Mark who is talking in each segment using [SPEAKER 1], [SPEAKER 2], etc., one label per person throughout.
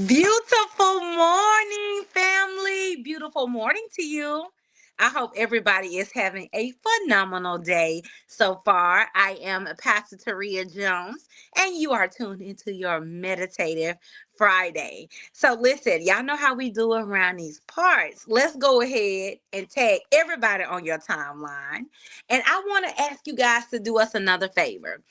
[SPEAKER 1] Beautiful morning, family. Beautiful morning to you. I hope everybody is having a phenomenal day so far. I am Pastor Taria Jones, and you are tuned into your Meditative Friday. So, listen, y'all know how we do around these parts. Let's go ahead and tag everybody on your timeline. And I want to ask you guys to do us another favor.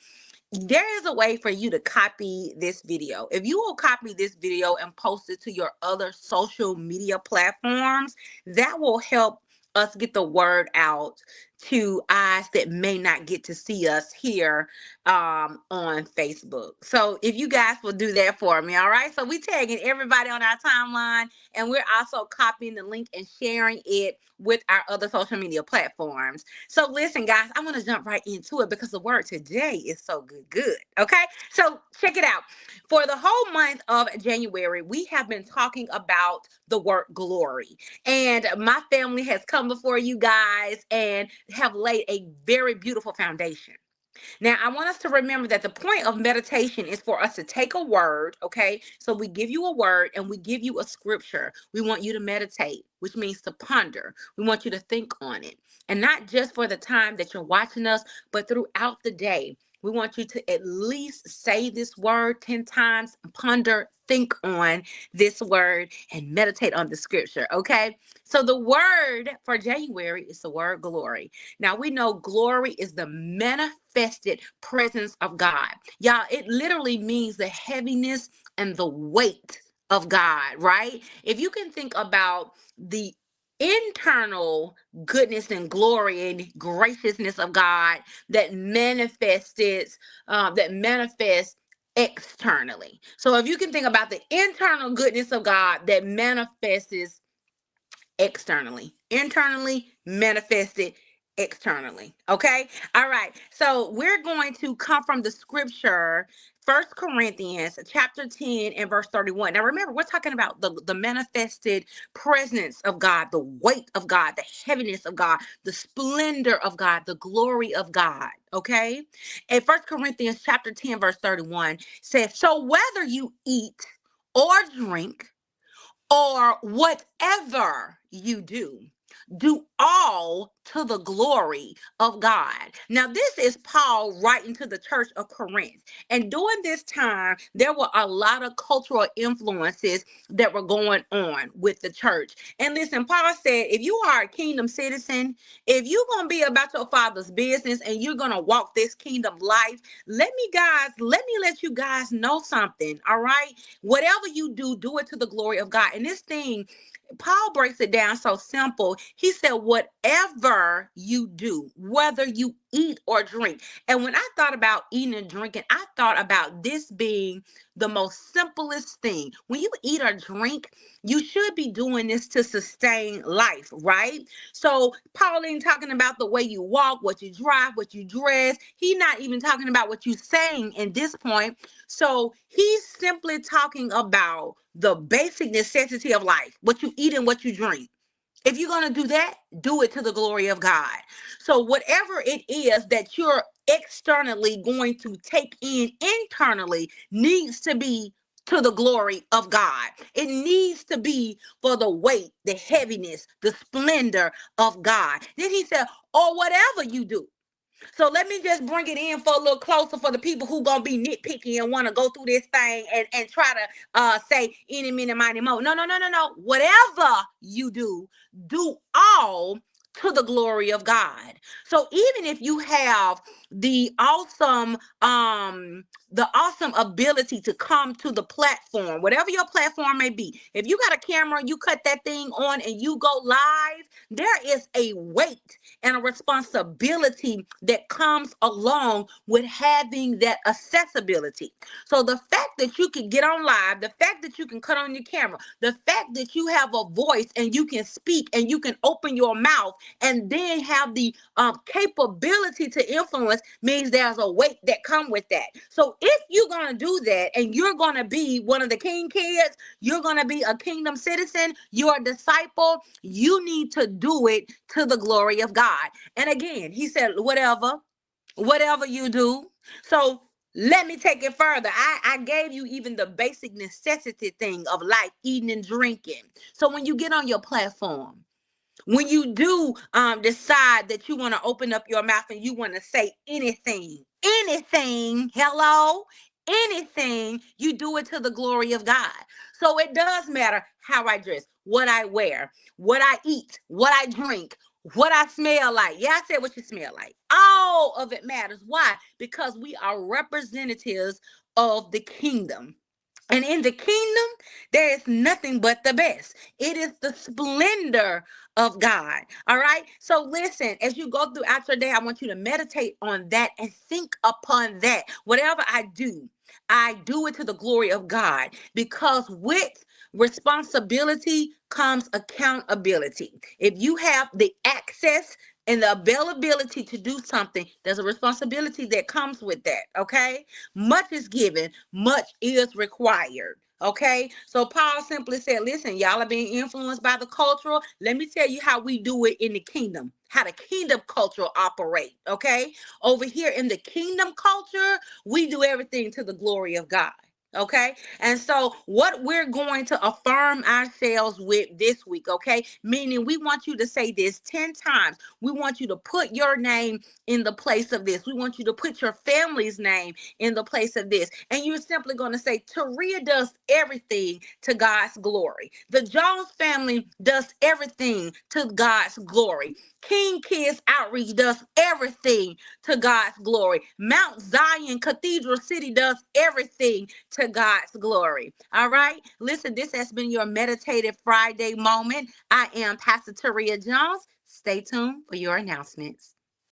[SPEAKER 1] There is a way for you to copy this video. If you will copy this video and post it to your other social media platforms, that will help us get the word out to eyes that may not get to see us here on Facebook. So if you guys will do that for me, all right? So we tagging everybody on our timeline, and we're also copying the link and sharing it with our other social media platforms. So listen, guys, I want to jump right into it because the word today is so good. Okay, so check it out. For the whole month of January, we have been talking about the word glory. And my family has come before you guys and have laid a very beautiful foundation. Now, I want us to remember that the point of meditation is for us to take a word, okay? So we give you a word and we give you a scripture. We want you to meditate, which means to ponder. We want you to think on it. And not just for the time that you're watching us, but throughout the day. We want you to at least say this word 10 times, ponder, think on this word, and meditate on the scripture, okay? So the word for January is the word glory. Now we know glory is the manifested presence of God. Y'all, it literally means the heaviness and the weight of God, right? If you can think about the internal goodness and glory and graciousness of God that manifests externally. So if you can think about the internal goodness of God that manifests externally, internally manifested externally. Okay. All right. So we're going to come from the scripture, 1 Corinthians chapter 10 and verse 31. Now remember, we're talking about the manifested presence of God, the weight of God, the heaviness of God, the splendor of God, the glory of God. Okay. And 1 Corinthians chapter 10 verse 31 says, so whether you eat or drink or whatever you do all to the glory of God. Now, this is Paul writing to the church of Corinth. And during this time, there were a lot of cultural influences that were going on with the church. And listen, Paul said, if you are a kingdom citizen, if you're going to be about your father's business and you're going to walk this kingdom life, let me let you guys know something, all right? Whatever you do it to the glory of God. And this thing, Paul breaks it down so simple. He said, whatever you do, whether you eat or drink. And when I thought about eating and drinking, I thought about this being the most simplest thing. When you eat or drink, you should be doing this to sustain life, right? So Paul ain't talking about the way you walk, what you drive, what you dress. He's not even talking about what you're saying in this point. So he's simply talking about the basic necessity of life, what you eat and what you drink. If you're going to do that, do it to the glory of God. So whatever it is that you're externally going to take in internally needs to be to the glory of God. It needs to be for the weight, the heaviness, the splendor of God. Then he said, or whatever you do. So let me just bring it in for a little closer for the people who gonna be nitpicky and want to go through this thing and try to say any, mini, mighty, mo. No. Whatever you do all to the glory of God. So even if you have the awesome ability to come to the platform, whatever your platform may be, if you got a camera, you cut that thing on and you go live, there is a weight and a responsibility that comes along with having that accessibility. So the fact that you can get on live, the fact that you can cut on your camera, the fact that you have a voice and you can speak and you can open your mouth and then have the capability to influence means there's a weight that come with that. So if you're going to do that and you're going to be one of the king kids, you're going to be a kingdom citizen, you're a disciple, you need to do it to the glory of God. And again, he said, whatever you do. So Let me take it further. I gave you even the basic necessity thing of life, eating and drinking. So when you get on your platform, when you do decide that you want to open up your mouth and you want to say anything, hello, anything, you do it to the glory of God. So it does matter how I dress, what I wear, what I eat, what I drink, what I smell like. Yeah, I said what you smell like. All of it matters. Why? Because we are representatives of the kingdom. And in the kingdom, there is nothing but the best. It is the splendor of God. All right. So listen, as you go throughout your day, I want you to meditate on that and think upon that. Whatever I do it to the glory of God, because with responsibility comes accountability. If you have the access and the availability to do something, there's a responsibility that comes with that. Okay. Much is given, much is required. Okay, so Paul simply said, listen, y'all are being influenced by the cultural. Let me tell you how we do it in the kingdom, how the kingdom culture operate. Okay, over here in the kingdom culture, we do everything to the glory of God. Okay, and so what we're going to affirm ourselves with this week, okay, meaning we want you to say this 10 times. We want you to put your name in the place of this. We want you to put your family's name in the place of this. And you're simply going to say, Taria does everything to God's glory. The Jones family does everything to God's glory. King Kids Outreach does everything to God's glory. Mount Zion Cathedral City does everything to God's glory. All right. Listen, this has been your Meditative Friday moment. I am Pastor Taria Jones. Stay tuned for your announcements.